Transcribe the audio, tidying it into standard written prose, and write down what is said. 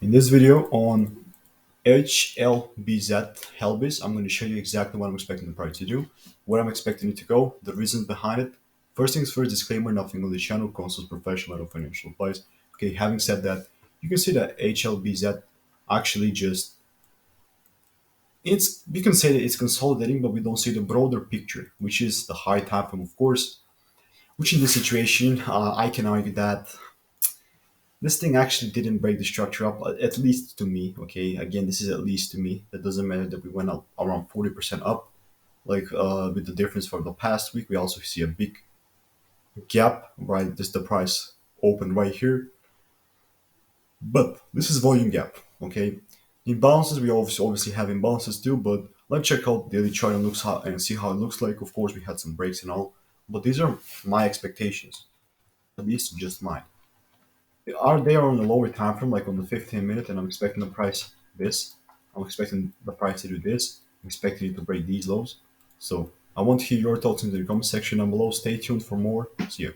In this video on HLBZ Helbiz, I'm going to show you exactly what I'm expecting the price to do, where I'm expecting it to go, the reasons behind it. First things first, disclaimer, nothing on this channel constitutes professional or financial advice. Okay, having said that, you can see that HLBZ actually just, it's you can say that it's consolidating, but we don't see the broader picture, which is the high time frame, of course, which in this situation, I can argue that this thing actually didn't break the structure up, at least to me. Okay, again, this is at least to me. That doesn't matter that we went up around 40% up. Like with the difference for the past week, we also see a big gap. Right, this the price opened right here, but this is volume gap. Okay, imbalances we obviously have imbalances too, but let's check out the daily chart and and see how it looks like. Of course, we had some breaks and all, but these are my expectations, at least just mine. Are they on the lower time frame, like on the 15 minute, and I'm expecting the price this. I'm expecting the price to do this. I'm expecting it to break these lows. So I want to hear your thoughts in the comment section down below. Stay tuned for more. See you.